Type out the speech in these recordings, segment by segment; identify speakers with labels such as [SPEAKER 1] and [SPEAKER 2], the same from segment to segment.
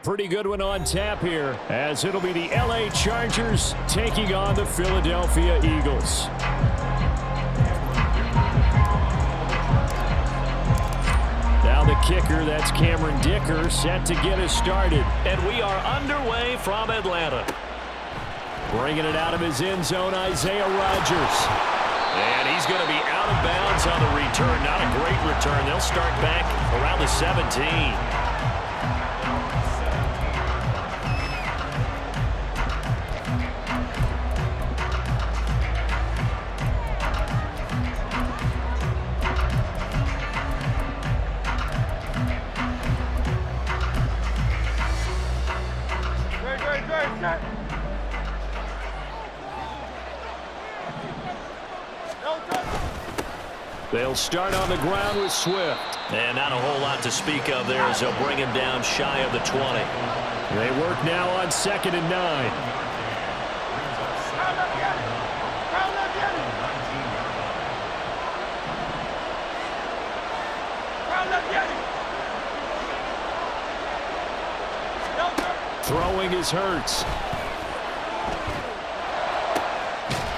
[SPEAKER 1] pretty good one on tap here, as it'll be the LA Chargers taking on the Philadelphia Eagles. Now the kicker, that's Cameron Dicker, set to get us started.
[SPEAKER 2] And we are underway from Atlanta.
[SPEAKER 1] Bringing it out of his end zone, Isaiah Rodgers.
[SPEAKER 2] And he's going to be out of bounds on the return. Not a great return. They'll start back around the 17.
[SPEAKER 1] They'll start on the ground with Swift.
[SPEAKER 2] And not a whole lot to speak of there as they'll bring him down shy of the 20.
[SPEAKER 1] They work now on 2nd and 9. Throwing is Hurts.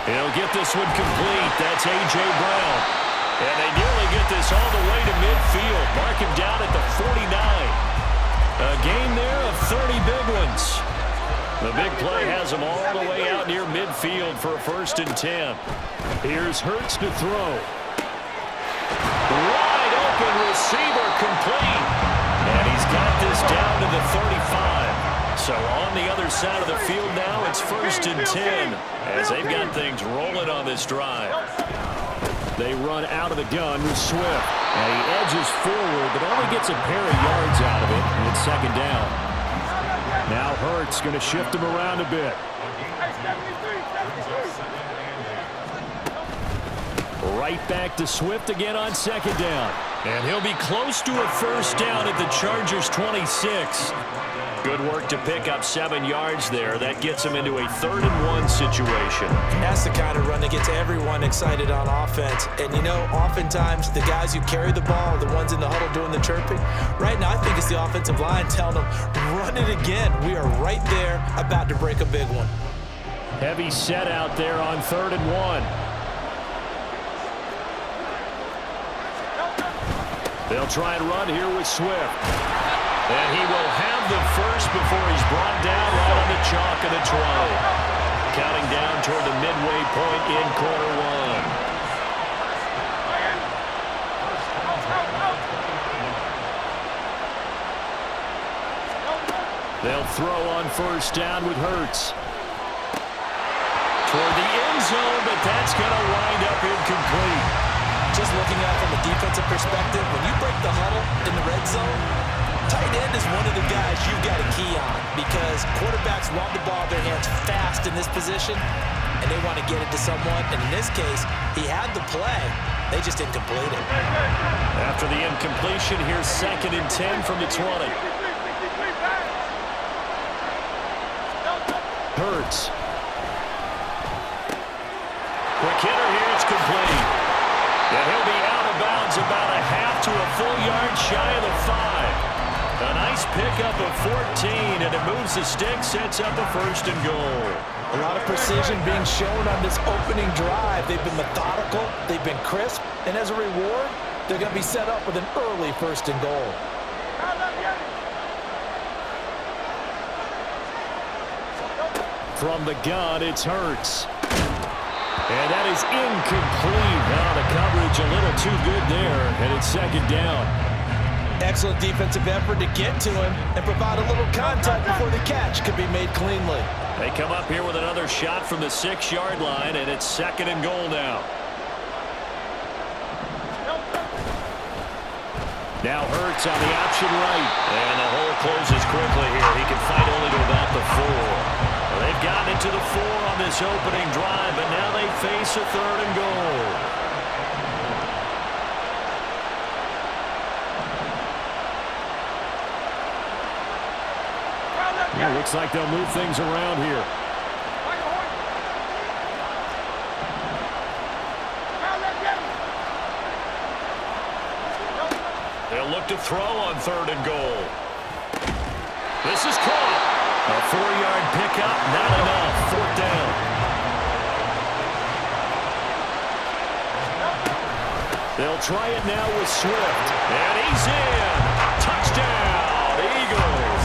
[SPEAKER 1] He'll get this one complete. That's A.J. Brown. And they nearly get this all the way to midfield. Mark him down at the 49. A gain there of 30 big ones. The big play has them all the way out near midfield for a 1st and 10. Here's Hurts to throw. Wide open receiver complete. And he's got this down to the 35. So on the other side of the field now, it's 1st and 10 as they've got things rolling on this drive. They run out of the gun with Swift. And he edges forward, but only gets a pair of yards out of it. And it's 2nd down. Now Hurts going to shift him around a bit. Right back to Swift again on 2nd down. And he'll be close to a 1st down at the Chargers' 26. Good work to pick up 7 yards there. That gets him into a 3rd and 1 situation.
[SPEAKER 3] That's the kind of run that gets everyone excited on offense. And, you know, oftentimes the guys who carry the ball are the ones in the huddle doing the chirping. Right now, I think it's the offensive line telling them, run it again. We are right there about to break a big one.
[SPEAKER 1] Heavy set out there on 3rd and 1. They'll try and run here with Swift. And he will have the first before he's brought down right on the chalk of the 20. Counting down toward the midway point in quarter 1. They'll throw on 1st down with Hurts. Toward the end zone, but that's going to wind up incomplete.
[SPEAKER 3] Just looking at it from a defensive perspective, when you break the huddle in the red zone, tight end is one of the guys you've got to key on because quarterbacks want the ball in their hands fast in this position, and they want to get it to someone. And in this case, he had the play. They just didn't complete it.
[SPEAKER 1] After the incompletion, here's 2nd and 10 from the 20. Hurts. Quick hitter here. It's complete. And he'll be out of bounds about a half to a full yard shy of the 5. A nice pickup of 14, and it moves the stick, sets up a 1st and goal.
[SPEAKER 3] A lot of precision being shown on this opening drive. They've been methodical, they've been crisp, and as a reward, they're going to be set up with an early 1st and goal.
[SPEAKER 1] From the gun, it's Hurts. And that is incomplete. Now the coverage a little too good there, and it's 2nd down.
[SPEAKER 3] Excellent defensive effort to get to him and provide a little contact before the catch could be made cleanly.
[SPEAKER 1] They come up here with another shot from the 6-yard line, and it's 2nd and goal now. Now Hurts on the option right. And the hole closes quickly here. He can fight only to about the 4. Well, they've gotten into the 4 on this opening drive, but now they face a 3rd and goal. Yeah, looks like they'll move things around here. They'll look to throw on 3rd and goal. This is caught. A 4-yard pickup, not enough. 4th down. They'll try it now with Swift. And he's in. Touchdown, Eagles.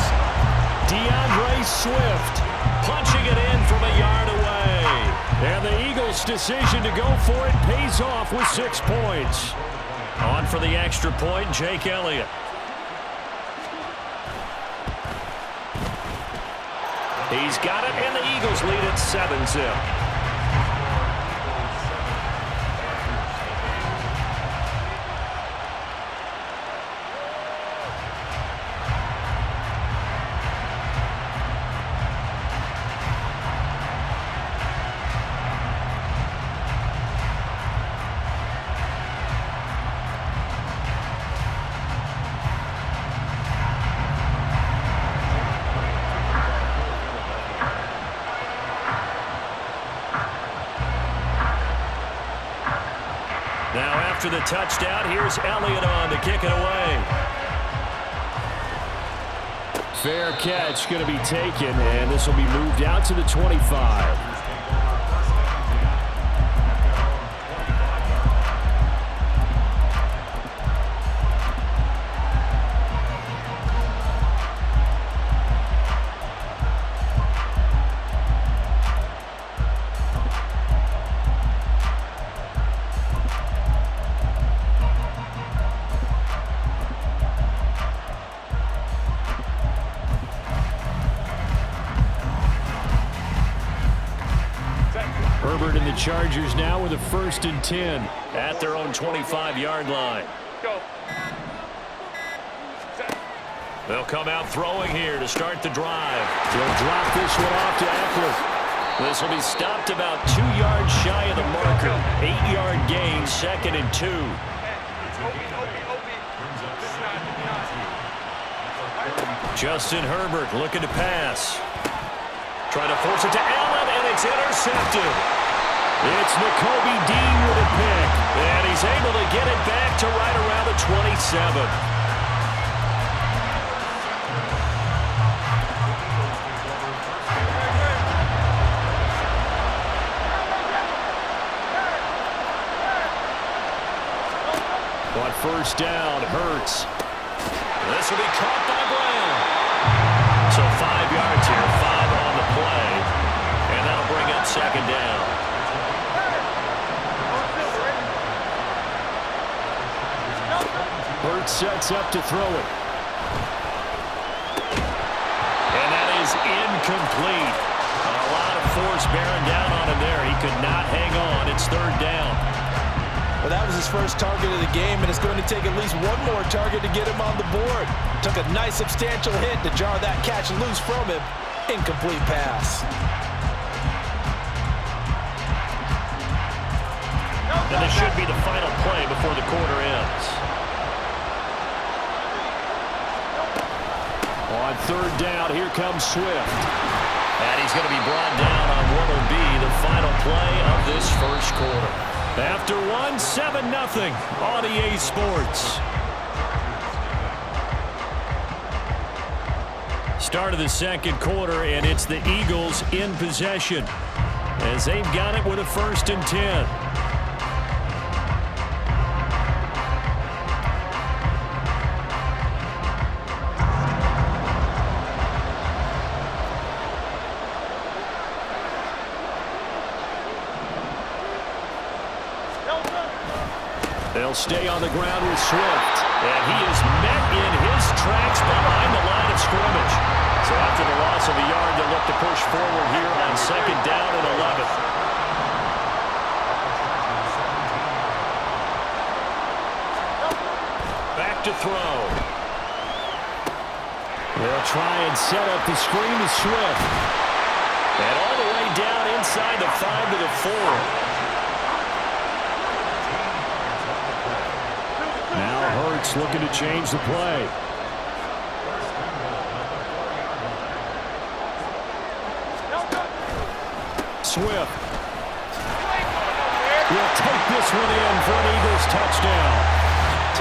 [SPEAKER 1] DeAndre Swift punching it in from a yard away. And the Eagles' decision to go for it pays off with 6 points. On for the extra point, Jake Elliott. He's got it, and the Eagles lead at 7-0. Now after the touchdown, here's Elliott on to kick it away. Fair catch going to be taken, and this will be moved out to the 25. Herbert and the Chargers now with a 1st and 10 at their own 25-yard line. They'll come out throwing here to start the drive. They'll drop this one off to Eckler. This will be stopped about 2 yards shy of the marker. 8-yard gain, 2nd and 2. Justin Herbert looking to pass. Trying to force it to Allen, and it's intercepted. It's Nakobe Dean with a pick, and he's able to get it back to right around the 27. On 1st down, Hurts. This will be caught by Brown. So 5 yards here, 5 on the play, and that'll bring up 2nd down. Hurts sets up to throw it. And that is incomplete. A lot of force bearing down on him there. He could not hang on. It's 3rd down.
[SPEAKER 3] Well, that was his first target of the game, and it's going to take at least one more target to get him on the board. Took a nice substantial hit to jar that catch loose from him. Incomplete pass.
[SPEAKER 1] And this should be the final play before the quarter ends. On 3rd down, here comes Swift. And he's going to be brought down on what will be the final play of this 1st quarter. After 1, 7-0 on EA Sports. Start of the 2nd quarter, and it's the Eagles in possession as they've got it with a 1st and 10. They'll stay on the ground with Swift, and he is met in his tracks behind the line of scrimmage. So after the loss of a yard, they'll look to push forward here on 2nd down and 11. Back to throw. They'll try and set up the screen to Swift. And all the way down inside the 5 to the 4. Now Hurts looking to change the play. Swift will take this one in for an Eagles touchdown.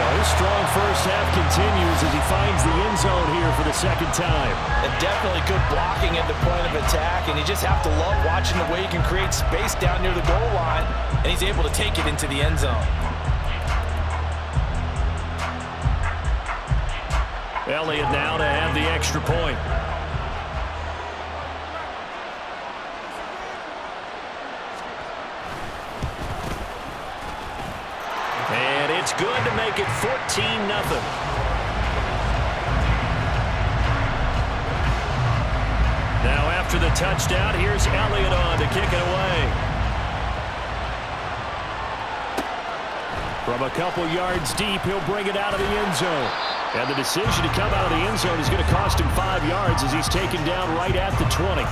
[SPEAKER 2] So his strong first half continues as he finds the end zone here for the second time.
[SPEAKER 3] And definitely good blocking at the point of attack, and you just have to love watching the way he can create space down near the goal line, and he's able to take it into the end zone.
[SPEAKER 2] Elliott now to have the extra point.
[SPEAKER 1] And it's good to make it 14-0.
[SPEAKER 2] Now after the touchdown, here's Elliott on to kick it away. From a couple yards deep, he'll bring it out of the end zone. And the decision to come out of the end zone is going to cost him 5 yards as he's taken down right at the 20.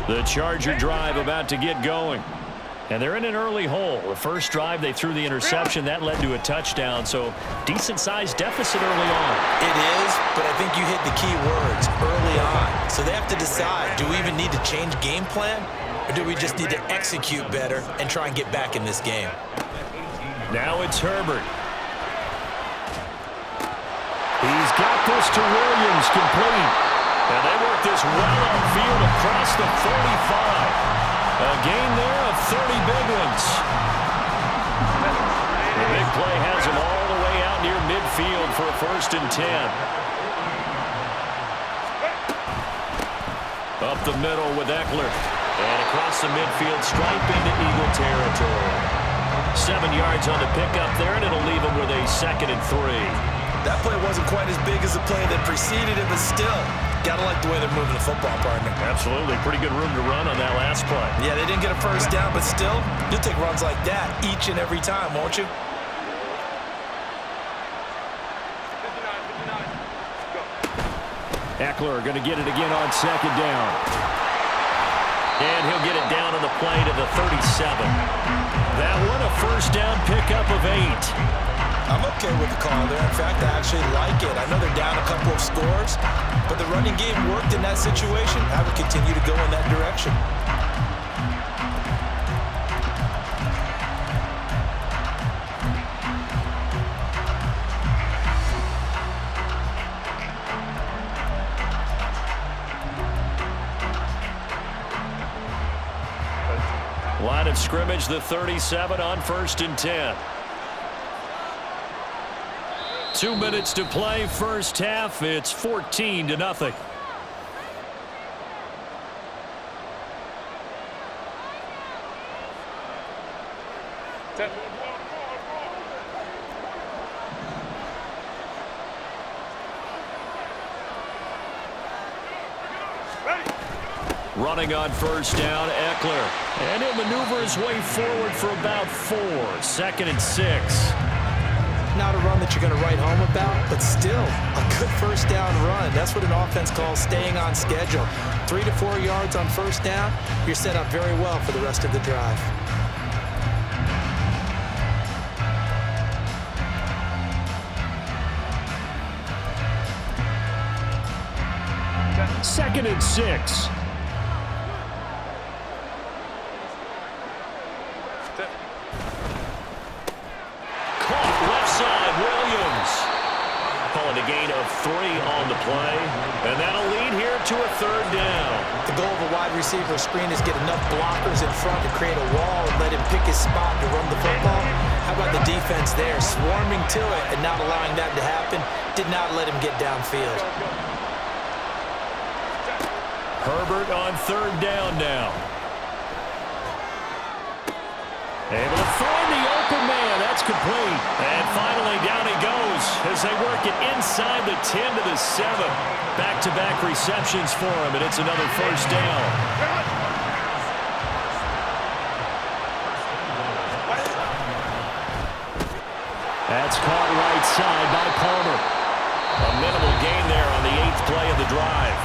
[SPEAKER 2] The Charger drive about to get going. And they're in an early hole. The first drive, they threw the interception. That led to a touchdown. So decent-sized deficit early on.
[SPEAKER 3] It is, but I think you hit the key words, early on. So they have to decide, do we even need to change game plan? Or do we just need to execute better and try and get back in this game?
[SPEAKER 2] Now it's Herbert. He's got this to Williams, complete.
[SPEAKER 1] And they work this well upfield across the 45. A gain there of 30 big ones. The big play has him all the way out near midfield for a 1st and 10. Up the middle with Eckler. And across the midfield stripe into Eagle territory. 7 yards on the pickup there, and it'll leave him with a 2nd and 3.
[SPEAKER 3] That play wasn't quite as big as the play that preceded it, but still, gotta like the way they're moving the football, partner.
[SPEAKER 1] Absolutely. Pretty good room to run on that last play.
[SPEAKER 3] Yeah, they didn't get a first down, but still, you'll take runs like that each and every time, won't you?
[SPEAKER 2] Eckler going to get it again on 2nd down.
[SPEAKER 1] And he'll get it down on the play to the 37. That one, a 1st down pickup of 8.
[SPEAKER 3] I'm okay with the call there. In fact, I actually like it. I know they're down a couple of scores, but the running game worked in that situation. I would continue to go in that direction.
[SPEAKER 1] Line of scrimmage, the 37 on 1st and 10. 2 minutes to play, first half. It's 14-0. Running on 1st down, Eckler. And he'll maneuver his way forward for about 4. 2nd and 6.
[SPEAKER 3] Not a run that you're going to write home about, but still a good 1st down run. That's what an offense calls staying on schedule. 3 to 4 yards on 1st down, you're set up very well for the rest of the drive.
[SPEAKER 2] Second and 6.
[SPEAKER 1] A gain of 3 on the play, and that'll lead here to a 3rd down.
[SPEAKER 3] The goal of a wide receiver screen is get enough blockers in front to create a wall and let him pick his spot to run the football. How about the defense there, swarming to it and not allowing that to happen? Did not let him get downfield.
[SPEAKER 1] Herbert on 3rd down now. Able to find the open man. That's complete. And finally down he goes as they work it inside the 10 to the 7. Back-to-back receptions for him, and it's another 1st down.
[SPEAKER 2] That's caught right side by Palmer.
[SPEAKER 1] A minimal gain there on the 8th play of the drive.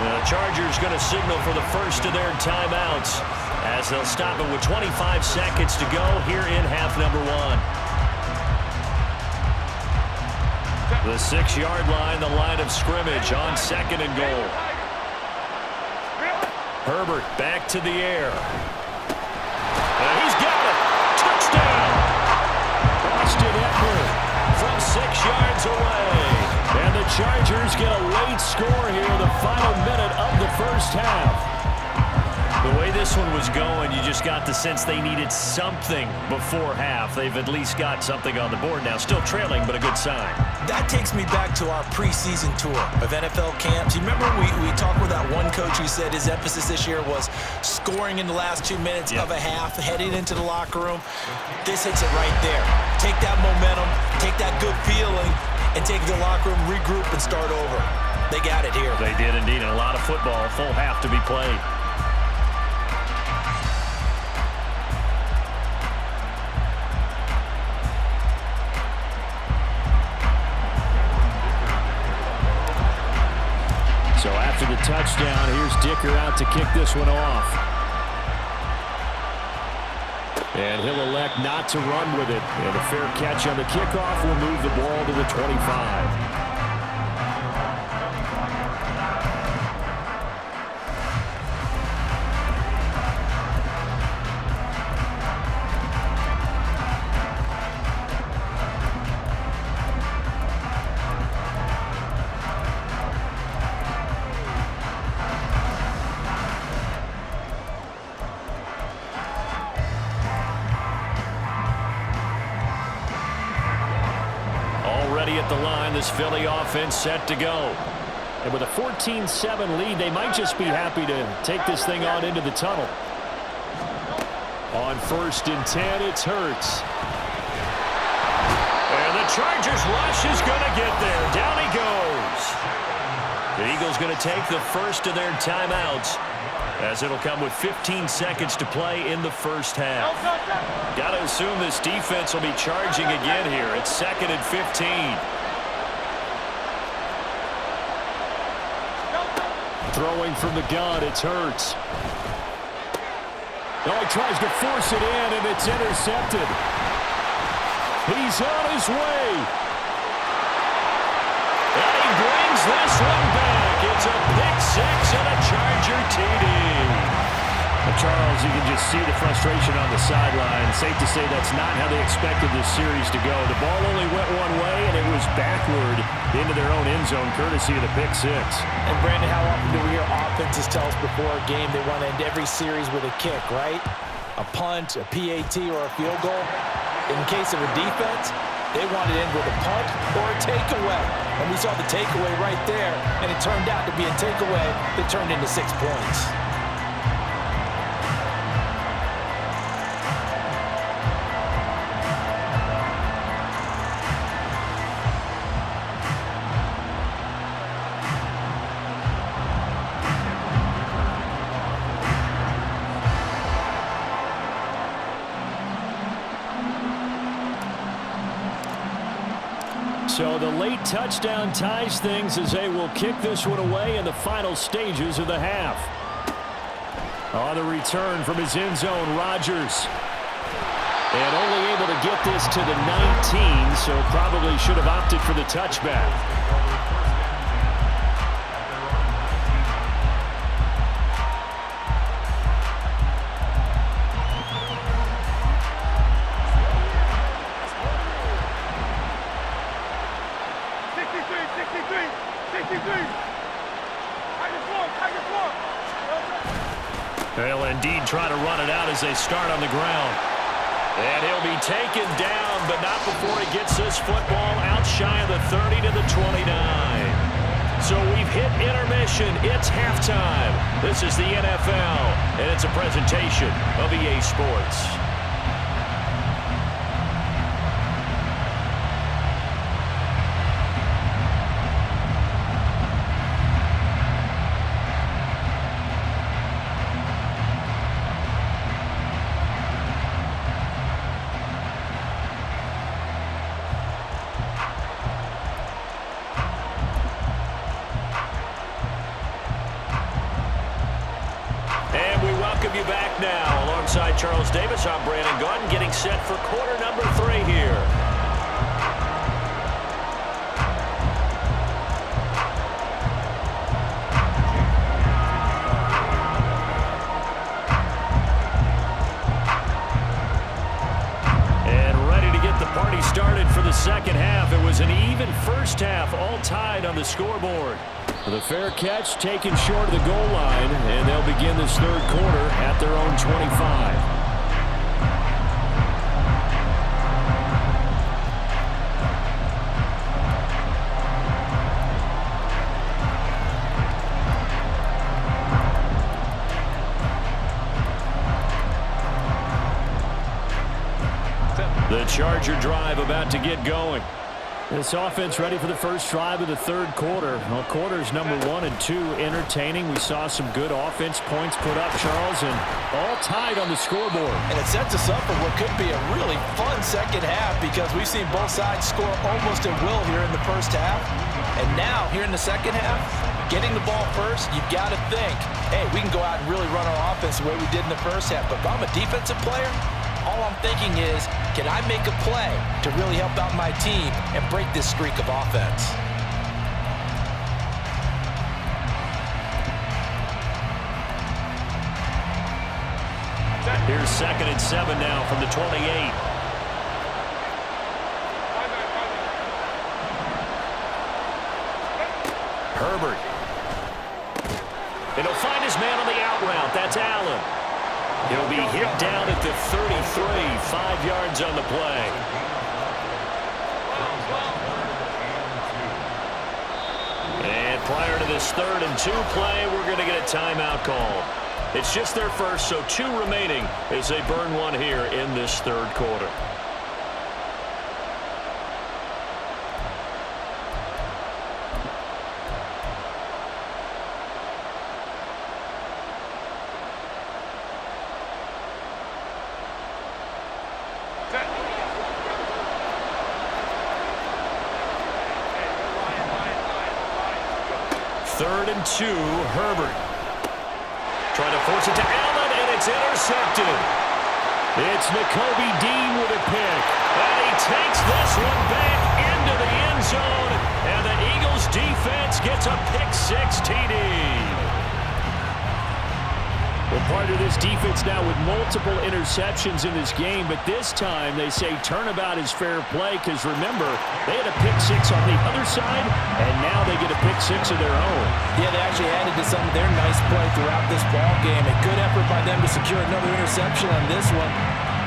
[SPEAKER 1] The Chargers going to signal for the first of their timeouts as they'll stop it with 25 seconds to go here in half number 1. The 6-yard line, the line of scrimmage on 2nd and goal. Herbert back to the air. And he's got it. Touchdown. Austin Eckler from 6 yards away. And the Chargers get a late score here in the final minute of the first half. The way this one was going, you just got the sense they needed something before half. They've at least got something on the board now. Still trailing, but a good sign.
[SPEAKER 3] That takes me back to our preseason tour of NFL camps. You remember we talked with that one coach who said his emphasis this year was scoring in the last 2 minutes of a half, heading into the locker room. This hits it right there. Take that momentum, take that good feeling, and take the locker room, regroup, and start over. They got it here.
[SPEAKER 1] They did indeed, and a lot of football, full half to be played.
[SPEAKER 2] So after the touchdown, here's Dicker out to kick this one off. And he'll elect not to run with it. And a fair catch on the kickoff will move the ball to the 25.
[SPEAKER 1] At the line, this Philly offense set to go.
[SPEAKER 2] And with a 14-7 lead, they might just be happy to take this thing on into the tunnel. On 1st and 10, it's Hurts.
[SPEAKER 1] And the Chargers rush is going to get there. Down he goes. The Eagles going to take the first of their timeouts as it'll come with 15 seconds to play in the first half. Got to assume this defense will be charging again here. It's 2nd and 15.
[SPEAKER 2] Throwing from the gun, it's Hurts. Oh, he tries to force it in, and it's intercepted. He's on his way.
[SPEAKER 1] And he brings this one back. It's a pick-6 and a Charger TD.
[SPEAKER 2] Well, Charles, you can just see the frustration on the sideline. Safe to say that's not how they expected this series to go. The ball only went one way, and it was backward into their own end zone, courtesy of the pick-6.
[SPEAKER 3] And, Brandon, how often do we hear offenses tell us before a game they want to end every series with a kick, right? A punt, a PAT, or a field goal. In case of a defense, they want to end with a punt or a takeaway. And we saw the takeaway right there, and it turned out to be a takeaway that turned into 6 points.
[SPEAKER 2] So the late touchdown ties things as they will kick this one away in the final stages of the half. On the return from his end zone, Rodgers. And only able to get this to the 19, so probably should have opted for the touchback.
[SPEAKER 1] They'll indeed try to run it out as they start on the ground. And he'll be taken down, but not before he gets this football out shy of the 30 to the 29. So we've hit intermission. It's halftime. This is the NFL, and it's a presentation of EA Sports. welcome you back now. Alongside Charles Davis, I'm Brandon Gaudin, getting set for quarter number 3 here.
[SPEAKER 2] Party started for the second half. It was an even first half, all tied on the scoreboard. The fair catch taken short of the goal line, and they'll begin this third quarter at their own 25. The Charger drive about to get going. This offense ready for the first drive of the third quarter. Well, quarters number 1 and 2 entertaining. We saw some good offense points put up, Charles, and all tied on the scoreboard.
[SPEAKER 3] And it sets us up for what could be a really fun second half because we've seen both sides score almost at will here in the first half. And now, here in the second half, getting the ball first, you've got to think, hey, we can go out and really run our offense the way we did in the first half. But if I'm a defensive player, all I'm thinking is, can I make a play to really help out my team and break this streak of offense?
[SPEAKER 2] Here's 2nd and 7 now from the 28. Herbert. And he'll find his man on the out route. That's Allen. He'll be hit down at the 33, 5 yards on the play. And prior to this 3rd and 2 play, we're going to get a timeout call. It's just their first, so 2 remaining as they burn one here in this third quarter. Third and 2, Herbert. Trying to force it to Allen, and it's intercepted. It's Nakobe Dean with a pick. And he takes this one back into the end zone. And the Eagles defense gets a pick-6 TD. Well, part of this defense now with multiple interceptions in this game, but this time they say turnabout is fair play because, remember, they had a pick-6 on the other side, and now they get a pick-6 of their own.
[SPEAKER 3] Yeah, they actually added to some of their nice play throughout this ball game. A good effort by them to secure another interception on this one.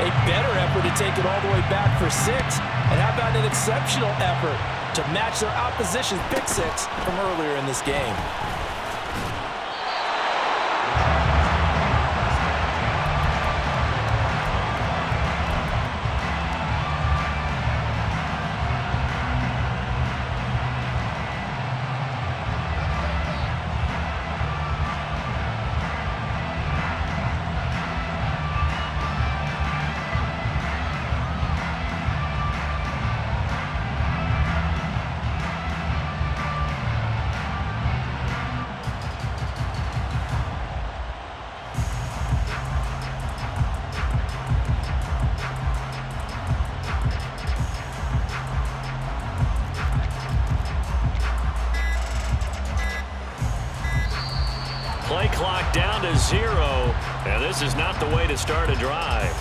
[SPEAKER 3] A better effort to take it all the way back for 6. And how about an exceptional effort to match their opposition's pick-6 from earlier in this game?
[SPEAKER 2] Play clock down to 0, and this is not the way to start a drive.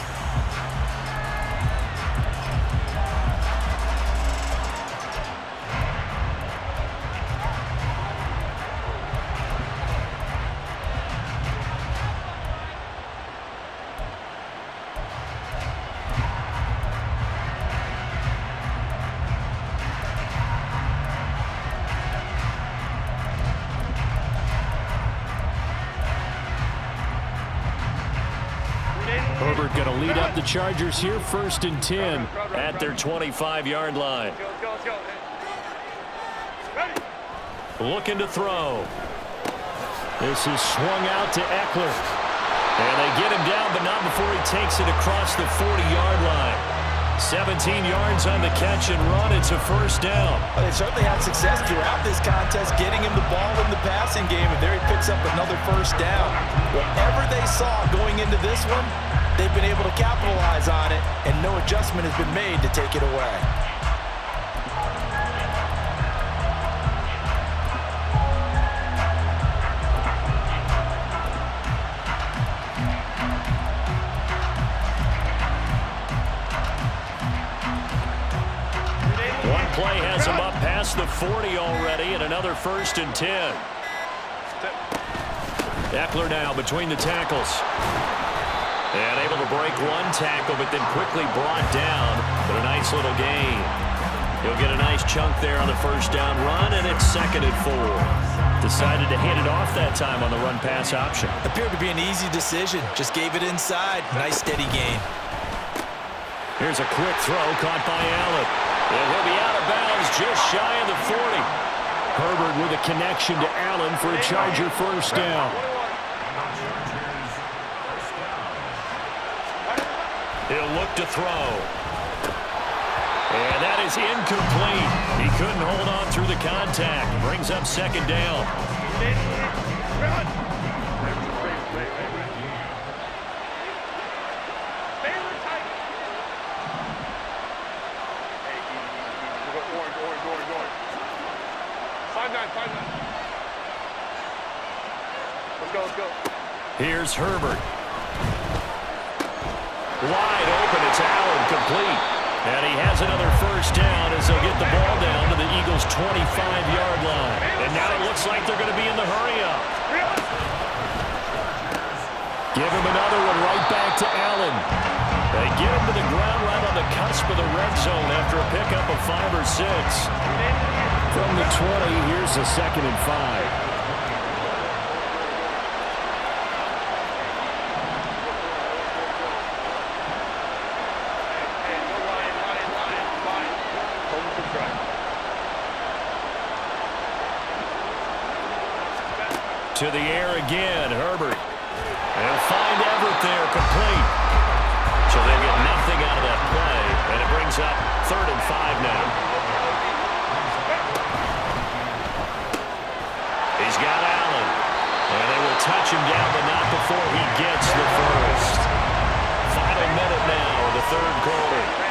[SPEAKER 2] Herbert going to lead up the Chargers here, 1st and 10 at their 25-yard line. Looking to throw. This is swung out to Eckler. And they get him down, but not before he takes it across the 40-yard line. 17 yards on the catch and run. It's a 1st down.
[SPEAKER 3] Well, they certainly had success throughout this contest, getting him the ball in the passing game, and there he picks up another first down. Whatever they saw going into this one, they've been able to capitalize on it, and no adjustment has been made to take it away.
[SPEAKER 1] One play has him up past the 40 already, and another 1st and 10. Eckler now between the tackles. And able to break one tackle, but then quickly brought down. But a nice little gain. He'll get a nice chunk there on the first down run, and it's 2nd and 4. Decided to hand it off that time on the run-pass option.
[SPEAKER 3] Appeared to be an easy decision. Just gave it inside. Nice steady gain.
[SPEAKER 2] Here's a quick throw caught by Allen.
[SPEAKER 1] And he'll be out of bounds just shy of the 40.
[SPEAKER 2] Herbert with a connection to Allen for a Charger first down.
[SPEAKER 1] He'll look to throw. And that is incomplete. He couldn't hold on through the contact. Brings up 2nd down. Here's Herbert. Wide open, it's Allen, complete. And he has another first down as they'll get the ball down to the Eagles' 25-yard line. And now it looks like they're going to be in the hurry-up.
[SPEAKER 2] Give him another one right back to Allen.
[SPEAKER 1] They get him to the ground right on the cusp of the red zone after a pickup of 5 or 6.
[SPEAKER 2] From the 20, here's a 2nd and 5.
[SPEAKER 1] To the air again, Herbert. They'll find Everett there, complete. So they'll get nothing out of that play, and it brings up 3rd and 5 now. He's got Allen, and they will touch him down, but not before he gets the first. Final minute now of the 3rd quarter.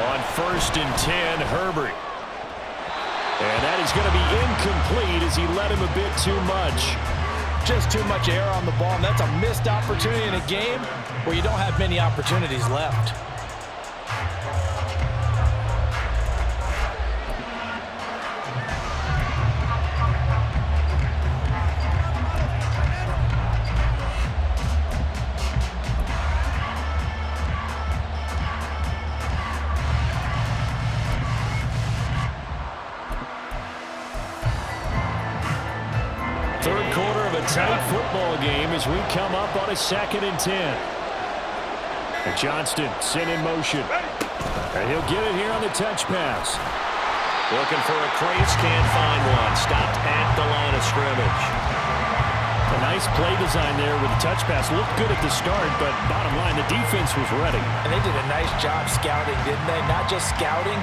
[SPEAKER 1] On 1st and 10, Herbert. And that is going to be incomplete as he led him a bit too much.
[SPEAKER 3] Just too much air on the ball, and that's a missed opportunity in a game where you don't have many opportunities left.
[SPEAKER 2] Tight football game as we come up on a 2nd and 10. And Johnston sent in motion. And he'll get it here on the touch pass.
[SPEAKER 1] Looking for a crease, can't find one. Stopped at the line of scrimmage.
[SPEAKER 2] A nice play design there with the touch pass. Looked good at the start, but bottom line, the defense was ready.
[SPEAKER 3] And they did a nice job scouting, didn't they? Not just scouting,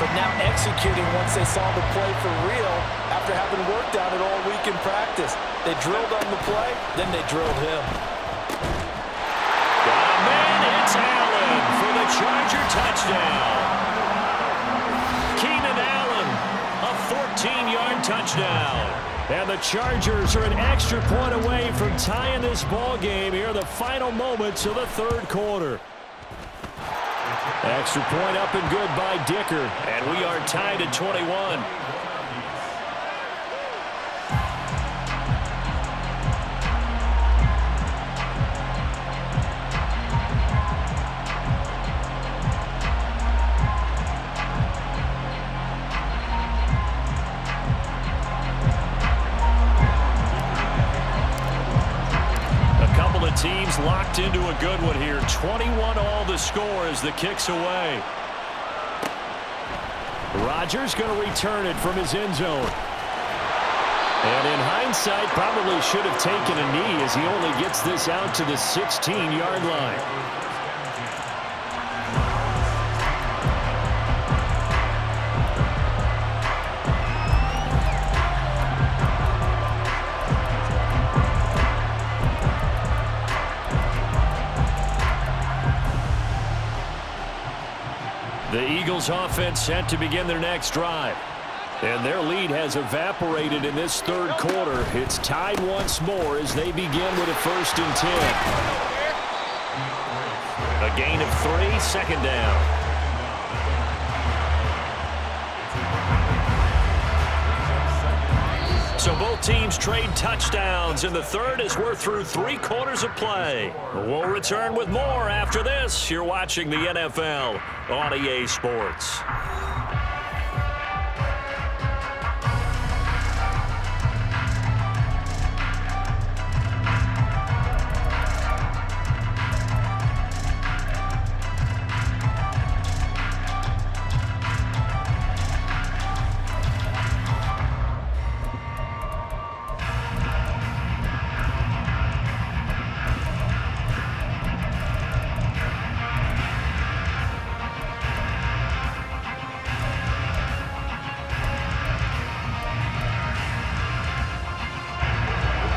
[SPEAKER 3] but now executing once they saw the play for real after having worked on it all week in practice. They drilled on the play, then they drilled him.
[SPEAKER 1] Got a man, it's Allen for the Charger touchdown. Keenan Allen, a 14-yard touchdown.
[SPEAKER 2] And the Chargers are an extra point away from tying this ball game here in the final moments of the 3rd quarter. Extra point up and good by Dicker.
[SPEAKER 1] And we are tied at 21. Teams locked into a good one here. 21 all the score as the kick's away.
[SPEAKER 2] Rodgers going to return it from his end zone. And in hindsight, probably should have taken a knee as he only gets this out to the 16-yard line. The Eagles offense set to begin their next drive. And their lead has evaporated in this third quarter. It's tied once more as they begin with a 1st and 10. A gain of 3, second down. So both teams trade touchdowns in the third as we're through 3 quarters of play. We'll return with more after this. You're watching the NFL on EA Sports.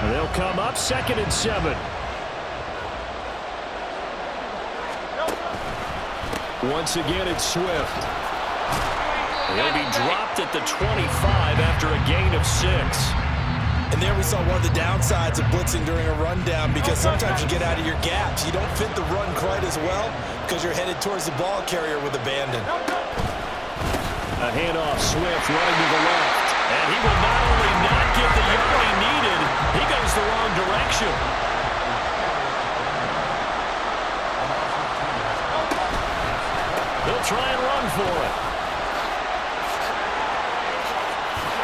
[SPEAKER 2] They'll come up 2nd and 7. Once again, it's Swift. He'll be dropped at the 25 after a gain of 6.
[SPEAKER 3] And there we saw one of the downsides of blitzing during a rundown, because sometimes you get out of your gaps. You don't fit the run quite as well because you're headed towards the ball carrier with abandon.
[SPEAKER 2] A handoff, Swift running to the left. And he will not only not get the yard he needed, he goes the wrong direction. They'll try and run for it.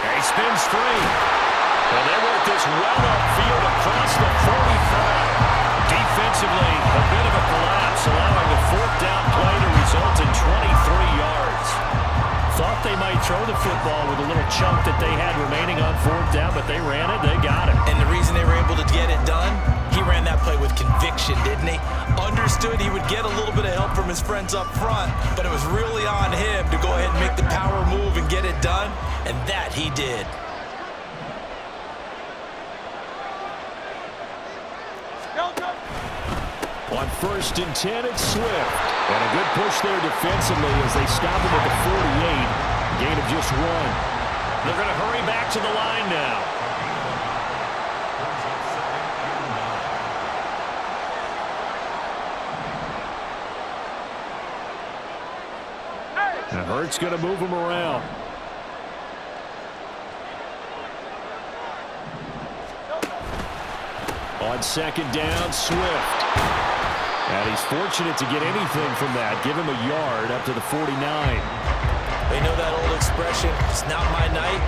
[SPEAKER 2] And he spins free. And they work this well upfield across the 45. Defensively, a bit of a collapse, allowing the 4th down play to result in 23 yards. Thought they might throw the football with a little chunk that they had remaining on 4th down, but they ran it, they got it.
[SPEAKER 3] And the reason they were able to get it done, he ran that play with conviction, didn't he? Understood he would get a little bit of help from his friends up front, but it was really on him to go ahead and make the power move and get it done, and that he did.
[SPEAKER 2] On 1st and 10, it's Swift. And a good push there defensively as they stop him at the 48. Gain of just 1. They're going to hurry back to the line now. And Hurts going to move him around. On 2nd down, Swift. And he's fortunate to get anything from that. Give him a yard up to the 49.
[SPEAKER 3] They know that old expression, it's not my night.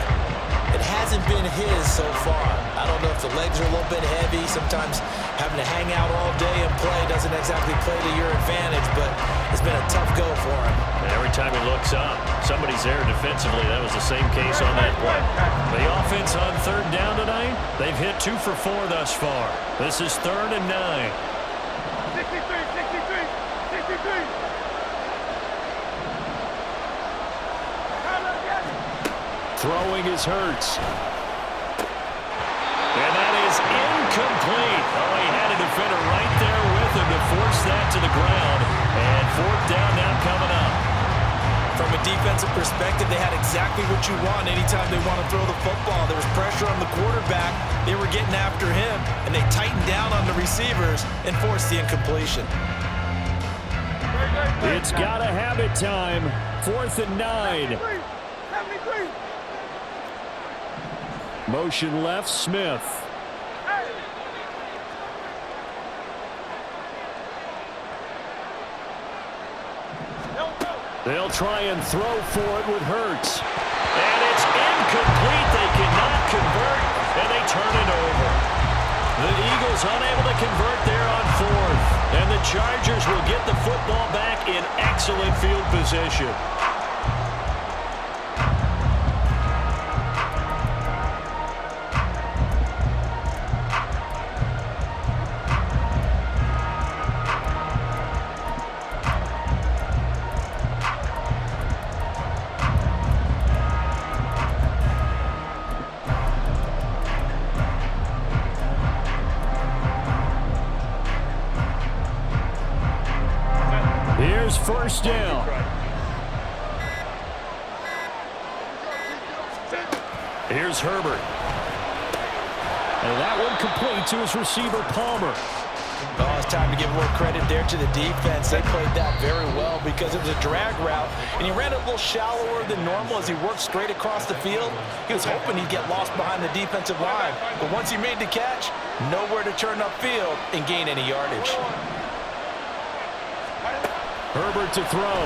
[SPEAKER 3] It hasn't been his so far. I don't know if the legs are a little bit heavy. Sometimes having to hang out all day and play doesn't exactly play to your advantage, but it's been a tough go for him.
[SPEAKER 2] And every time he looks up, somebody's there defensively. That was the same case on that play. The offense on 3rd down tonight, they've hit 2 for 4 thus far. This is 3rd and 9.
[SPEAKER 4] 63.
[SPEAKER 2] Throwing is Hurts. And that is incomplete. Oh, he had a defender right there with him to force that to the ground. And 4th down now coming up.
[SPEAKER 3] From a defensive perspective, they had exactly what you want anytime they want to throw the football. There was pressure on the quarterback. They were getting after him, and they tightened down on the receivers and forced the incompletion.
[SPEAKER 2] It's got to have it time. 4th and 9.
[SPEAKER 4] 73.
[SPEAKER 2] Motion left, Smith. They'll try and throw for it with Hurts. And it's incomplete. They cannot convert, and they turn it over. The Eagles unable to convert there on 4th. And the Chargers will get the football back in excellent field position. Here's 1st down. Here's Herbert. And that one complete to his receiver, Palmer.
[SPEAKER 3] Oh, it's time to give more credit there to the defense. They played that very well because it was a drag route, and he ran it a little shallower than normal as he worked straight across the field. He was hoping he'd get lost behind the defensive line, but once he made the catch, nowhere to turn upfield and gain any yardage.
[SPEAKER 2] Herbert to throw.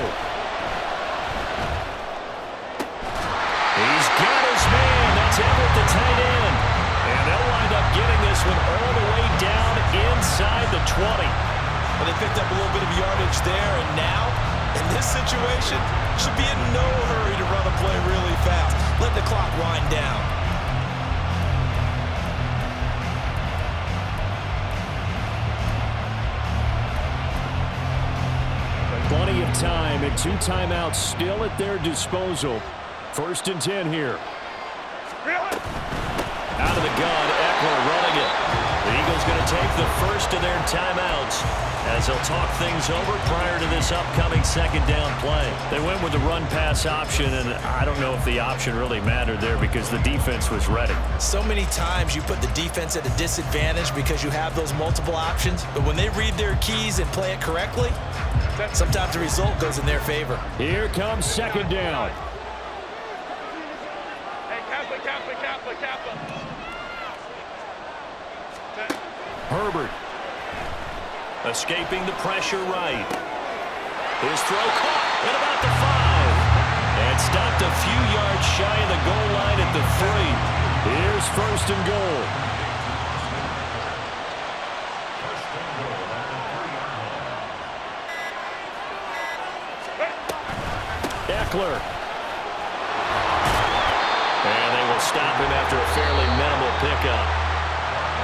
[SPEAKER 1] He's got his man. That's Everett, the tight end. And they'll wind up getting this one all the way down inside the 20.
[SPEAKER 3] Well, they picked up a little bit of yardage there, and now, in this situation, should be in no hurry to run a play really fast. Let the clock wind down.
[SPEAKER 2] Plenty of time and 2 timeouts still at their disposal. 1st and 10 here.
[SPEAKER 1] Out of the gun, Eckler running it. The Eagles going to take the first of their timeouts as they'll talk things over prior to this upcoming second down play.
[SPEAKER 2] They went with the run-pass option, and I don't know if the option really mattered there because the defense was ready.
[SPEAKER 3] So many times you put the defense at a disadvantage because you have those multiple options, but when they read their keys and play it correctly, sometimes the result goes in their favor.
[SPEAKER 2] Here comes second down.
[SPEAKER 4] Kappa.
[SPEAKER 2] Herbert.
[SPEAKER 1] Escaping the pressure right. His throw caught at about the 5. And stopped a few yards shy of the goal line at the 3.
[SPEAKER 2] Here's 1st and goal. Eckler.
[SPEAKER 1] And they will stop him after a fairly minimal pickup.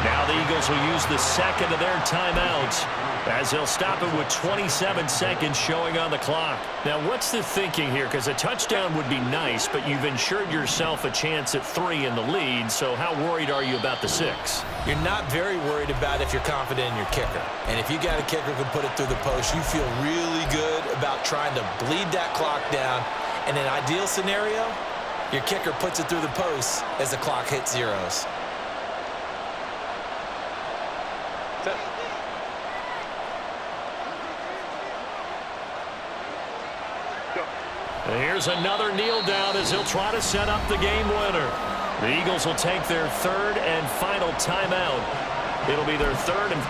[SPEAKER 1] Now the Eagles will use the second of their timeouts as they'll stop it with 27 seconds showing on the clock.
[SPEAKER 2] Now, what's the thinking here? Because a touchdown would be nice, but you've ensured yourself a chance at 3 in the lead, so how worried are you about the 6?
[SPEAKER 3] You're not very worried about if you're confident in your kicker. And if you got a kicker who can put it through the post, you feel really good about trying to bleed that clock down. In an ideal scenario, your kicker puts it through the post as the clock hits zeros.
[SPEAKER 2] And here's another kneel down as he'll try to set up the game winner.
[SPEAKER 1] The Eagles will take their 3rd and final timeout. It'll be their 3rd and